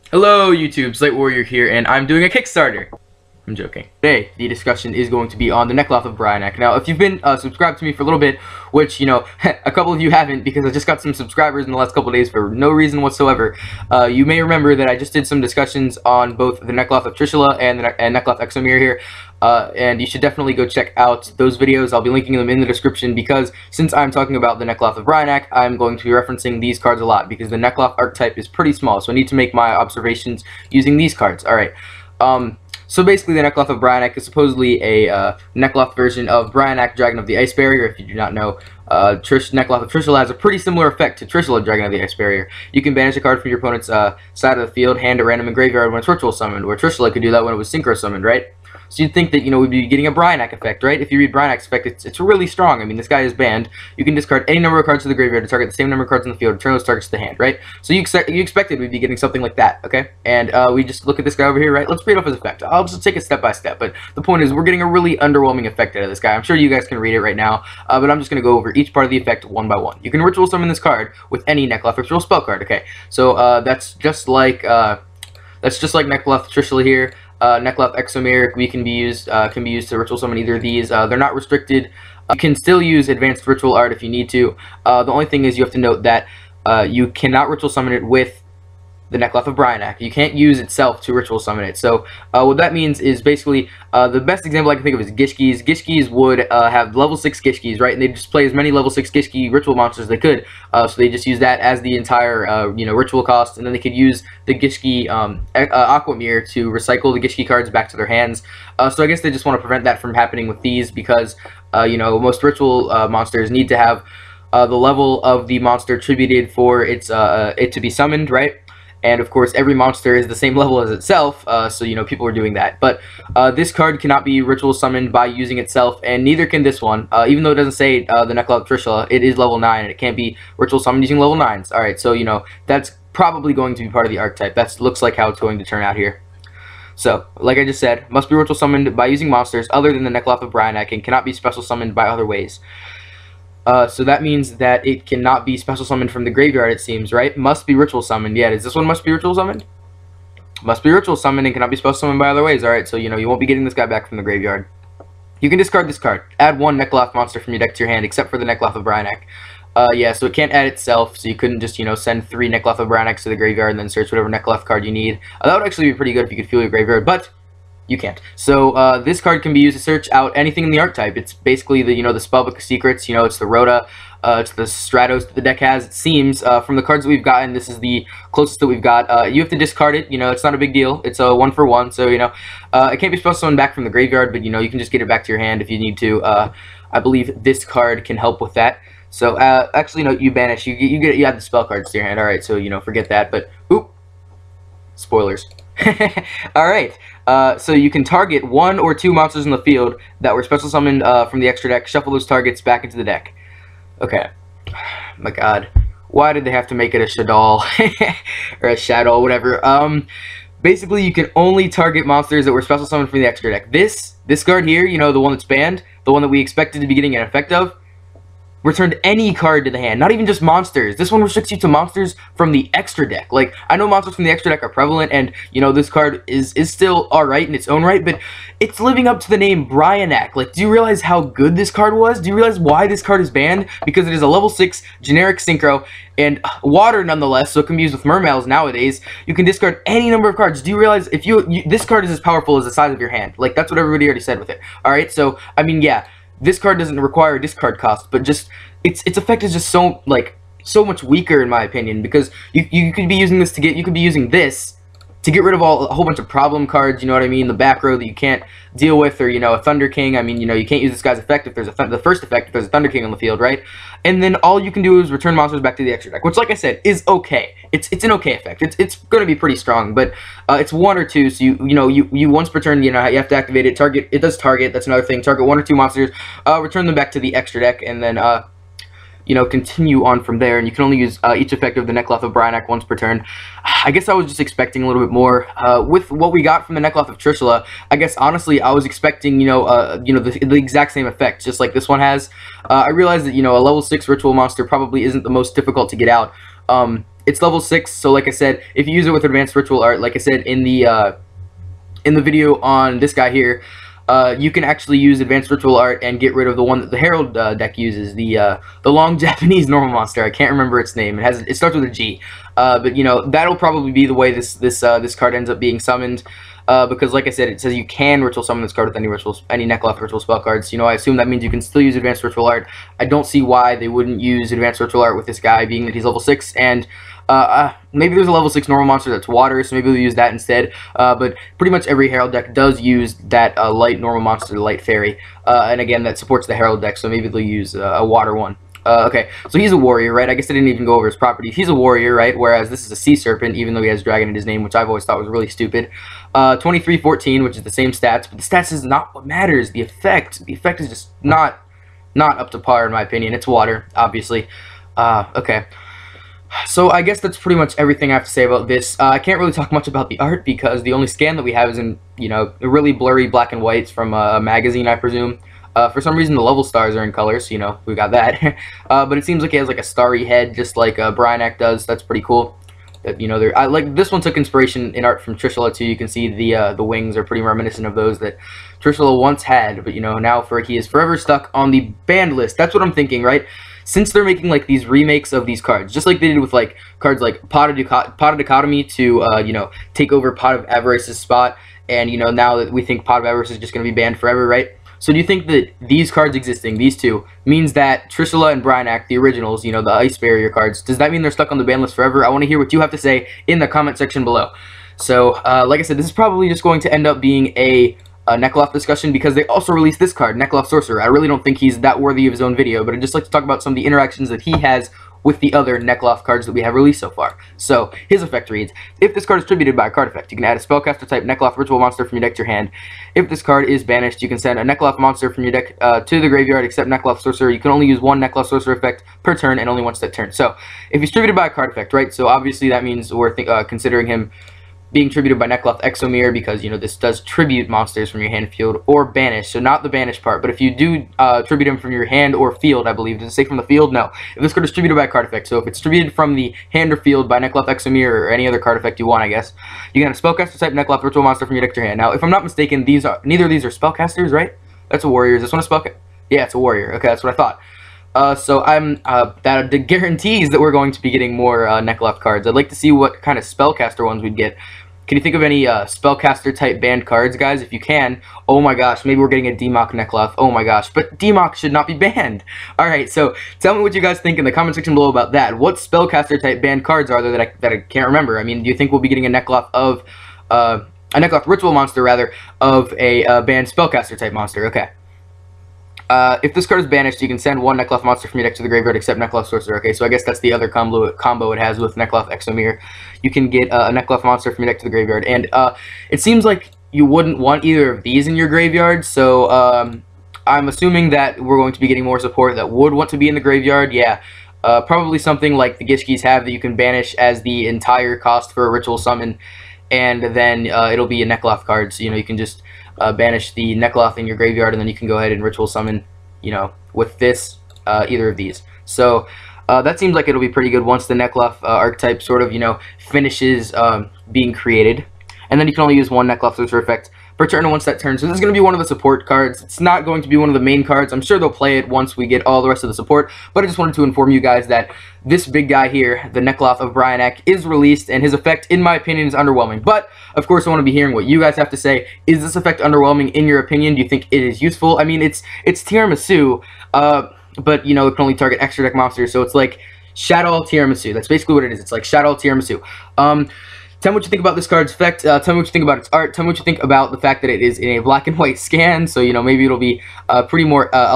Hello YouTube, Slate Warrior here, and I'm doing a Kickstarter. I'm joking. Today, the discussion is going to be on the Necloth of Brionac. Now, if you've been subscribed to me for a little bit, which, a couple of you haven't because I just got some subscribers in the last couple of days for no reason whatsoever, you may remember that I just did some discussions on both the Necloth of Trishula and Necloth Exomirror here, and you should definitely go check out those videos. I'll be linking them in the description because since I'm talking about the Necloth of Brionac, I'm going to be referencing these cards a lot because the Necloth archetype is pretty small, so I need to make my observations using these cards. Alright, so basically the Necloth of Brionac is supposedly a Necloth version of Brionac, Dragon of the Ice Barrier. If you do not know, Necloth of Trishula has a pretty similar effect to Trishula, Dragon of the Ice Barrier. You can banish a card from your opponent's side of the field, hand at random, and graveyard when it's ritual summoned, where Trishula could do that when it was synchro summoned, right? So you'd think that, we'd be getting a Brionac effect, right? If you read Brionac's effect, it's really strong. I mean, this guy is banned. You can discard any number of cards to the graveyard to target the same number of cards in the field, return those targets to the hand, right? So you expected we'd be getting something like that, okay? And we just look at this guy over here, right? Let's read off his effect. I'll just take it step by step, but the point is we're getting a really underwhelming effect out of this guy. I'm sure you guys can read it right now, but I'm just going to go over each part of the effect one by one. You can ritual summon this card with any Necloth ritual spell card, okay? So that's just like Necloth Trishula here. Necloth Exomirror can be used to ritual summon either of these. They're not restricted. You can still use advanced ritual art if you need to. The only thing is you have to note that you cannot ritual summon it with the Necloth of Brionac. You can't use itself to ritual summon it. So what that means is basically the best example I can think of is Gishkis. Gishkis would have level 6 Gishkis, right? And they just play as many level 6 Gishki ritual monsters as they could. So they just use that as the entire ritual cost, and then they could use the Gishki Aquamirror to recycle the Gishki cards back to their hands. So I guess they just want to prevent that from happening with these because most ritual monsters need to have the level of the monster attributed for it to be summoned, right? And of course, every monster is the same level as itself, so people are doing that. But this card cannot be ritual summoned by using itself, and neither can this one. Even though it doesn't say the Necloth of Trishula, it is level 9, and it can't be ritual summoned using level 9s. Alright, so that's probably going to be part of the archetype. That looks like how it's going to turn out here. So, like I just said, must be ritual summoned by using monsters other than the Necloth of Brionac, and cannot be special summoned by other ways. So that means that it cannot be special summoned from the graveyard, it seems, right? Must be ritual summoned. Yeah, does this one must be ritual summoned? Must be ritual summoned and cannot be special summoned by other ways. Alright, so you won't be getting this guy back from the graveyard. You can discard this card. Add one Necloth monster from your deck to your hand, except for the Necloth of Brionac. Yeah, so it can't add itself, so you couldn't just, send 3 Necloth of Brionacs to the graveyard and then search whatever Necloth card you need. That would actually be pretty good if you could feel your graveyard, but you can't. So this card can be used to search out anything in the archetype. It's basically the the Spellbook of Secrets. It's the Rhoda, it's the Stratos that the deck has. It seems from the cards that we've gotten, this is the closest that we've got. You have to discard it. It's not a big deal. It's a 1-for-1. So it can't be special summoned back from the graveyard, but you can just get it back to your hand if you need to. I believe this card can help with that. So actually, no, you banish. You add the spell cards to your hand. All right, so forget that. But oop, spoilers. All right. So you can target 1 or 2 monsters in the field that were special summoned from the extra deck. Shuffle those targets back into the deck. Okay. My God, why did they have to make it a Shaddoll or a Shaddoll, whatever? Basically, you can only target monsters that were special summoned from the extra deck. This card here, the one that's banned, the one that we expected to be getting an effect of, returned any card to the hand, not even just monsters. This one restricts you to monsters from the extra deck. Like, I know monsters from the extra deck are prevalent, and, this card is still alright in its own right, but it's living up to the name Brionac. Like, do you realize how good this card was? Do you realize why this card is banned? Because it is a level 6 generic synchro, and water nonetheless, so it can be used with mermails nowadays. You can discard any number of cards. Do you realize if this card is as powerful as the size of your hand? Like, that's what everybody already said with it. Alright, so, I mean, yeah. This card doesn't require a discard cost, but just its effect is just so much weaker in my opinion, because you could be using this to get rid of a whole bunch of problem cards, you know what I mean, the back row that you can't deal with, or a Thunder King. I mean, you can't use this guy's effect if there's the first effect if there's a Thunder King on the field, right? And then all you can do is return monsters back to the extra deck, which, like I said, is okay. It's an okay effect. It's going to be pretty strong, but it's 1 or 2, so you once per turn, you have to activate it. It does target. That's another thing. Target 1 or 2 monsters, return them back to the extra deck, and then continue on from there, and you can only use each effect of the Necloth of Brionac once per turn. I guess I was just expecting a little bit more. With what we got from the Necloth of Trishula, I guess honestly I was expecting the exact same effect, just like this one has. I realized that a level 6 ritual monster probably isn't the most difficult to get out. it's level 6, so like I said, if you use it with Advanced Ritual Art, like I said in the video on this guy here, you can actually use Advanced Ritual Art and get rid of the one that the Herald deck uses, the long Japanese normal monster. I can't remember its name. It starts with a G, but you know, that'll probably be the way this card ends up being summoned. Because like I said, it says you can ritual summon this card with any Necloth ritual spell cards. You know, I assume that means you can still use Advanced Ritual Art. I don't see why they wouldn't use Advanced Ritual Art with this guy, being that he's level 6, and maybe there's a level 6 normal monster that's water, so maybe we'll use that instead. But pretty much every Herald deck does use that light normal monster, light fairy, and again, that supports the Herald deck, so maybe they'll use a water one. Okay, so he's a warrior, right? I guess I didn't even go over his properties. He's a warrior, right? Whereas this is a sea serpent, even though he has dragon in his name, which I've always thought was really stupid. 23-14, which is the same stats, but the stats is not what matters. The effect is just not up to par in my opinion. It's water, obviously. Okay. So I guess that's pretty much everything I have to say about this. I can't really talk much about the art because the only scan that we have is in, you know, really blurry black and whites from a magazine, I presume. For some reason, the level stars are in color, so, you know, we got that. But it seems like he has, like, a starry head, just like Brionac does. That's pretty cool. You know, I like this one took inspiration in art from Trishula, too. You can see the wings are pretty reminiscent of those that Trishula once had. But, you know, now he is forever stuck on the banned list. That's what I'm thinking, right? Since they're making, like, these remakes of these cards, just like they did with, like, cards like Pot of Dichotomy to, you know, take over Pot of Avarice's spot. And, you know, now that we think Pot of Avarice is just going to be banned forever, right? So do you think that these cards existing, these two, means that Trishula and Brionac, the originals, you know, the Ice Barrier cards, does that mean they're stuck on the ban list forever? I want to hear what you have to say in the comment section below. So, like I said, this is probably just going to end up being a Necloth discussion because they also released this card, Necloth Sorcerer. I really don't think he's that worthy of his own video, but I'd just like to talk about some of the interactions that he has with the other Necloth cards that we have released so far. So, his effect reads, if this card is tributed by a card effect, you can add a spellcaster type Necloth ritual monster from your deck to your hand. If this card is banished, you can send a Necloth monster from your deck to the graveyard, except Necloth Sorcerer. You can only use one Necloth Sorcerer effect per turn and only once that turn. So, if he's tributed by a card effect, right, so obviously that means we're considering him being tributed by Necloth Exomirror because, you know, this does tribute monsters from your hand, field, or banish. So not the banish part, but if you do tribute him from your hand or field, I believe. Does it say from the field? No. If this card is tributed by a card effect, so if it's tributed from the hand or field by Necloth Exomirror or any other card effect you want, I guess, you can have a spellcaster type Necloth ritual monster from your deck to your hand. Now, if I'm not mistaken, neither of these are spellcasters, right? That's a warrior. Is this one a spellcaster? Yeah, it's a warrior. Okay, that's what I thought. So that guarantees that we're going to be getting more Necloth cards. I'd like to see what kind of spellcaster ones we'd get. Can you think of any spellcaster type banned cards, guys? If you can, oh my gosh, maybe we're getting a Democ Necloth. Oh my gosh, but Democ should not be banned. Alright, so tell me what you guys think in the comment section below about that. What spellcaster type banned cards are there that I can't remember? I mean, do you think we'll be getting a Necloth of a Necloth ritual monster rather of a banned spellcaster type monster? Okay. If this card is banished, you can send one Necloth monster from your deck to the graveyard except Necloth Sorcerer. Okay, so I guess that's the other combo it has with Necloth Exomirror. You can get a Necloth monster from your deck to the graveyard. And it seems like you wouldn't want either of these in your graveyard, so I'm assuming that we're going to be getting more support that would want to be in the graveyard. Yeah, probably something like the Gishkis have that you can banish as the entire cost for a ritual summon, and then it'll be a Necloth card, so, you know, you can just banish the Necloth in your graveyard, and then you can go ahead and ritual summon, you know, with this, either of these. So, that seems like it'll be pretty good once the Necloth archetype sort of, you know, finishes being created. And then you can only use one Necloth Sorcerer effect per turn, and once that turns. So this is going to be one of the support cards. It's not going to be one of the main cards. I'm sure they'll play it once we get all the rest of the support, but I just wanted to inform you guys that this big guy here, the Necloth of Brionac, is released, and his effect, in my opinion, is underwhelming. But, of course, I want to be hearing what you guys have to say. Is this effect underwhelming in your opinion? Do you think it is useful? I mean, it's Tiramisu, but, you know, it can only target extra deck monsters, so it's like Shaddoll Tiaramisu. That's basically what it is. It's like Shaddoll Tiaramisu. Tell me what you think about this card's effect. Tell me what you think about its art. Tell me what you think about the fact that it is in a black and white scan. So, you know, maybe it'll be a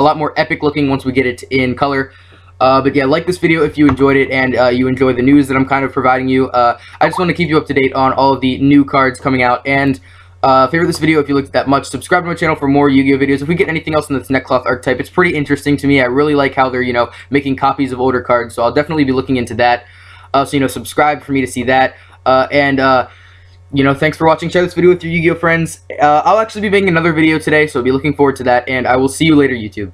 lot more epic looking once we get it in color. But yeah, like this video if you enjoyed it and you enjoy the news that I'm kind of providing you. I just want to keep you up to date on all of the new cards coming out. And favorite this video if you liked it that much. Subscribe to my channel for more Yu-Gi-Oh videos. If we get anything else in this Necloth archetype, it's pretty interesting to me. I really like how they're, you know, making copies of older cards. So I'll definitely be looking into that. So, you know, subscribe for me to see that. You know, thanks for watching. Share this video with your Yu-Gi-Oh friends. I'll actually be making another video today, so I'll be looking forward to that, and I will see you later, YouTube.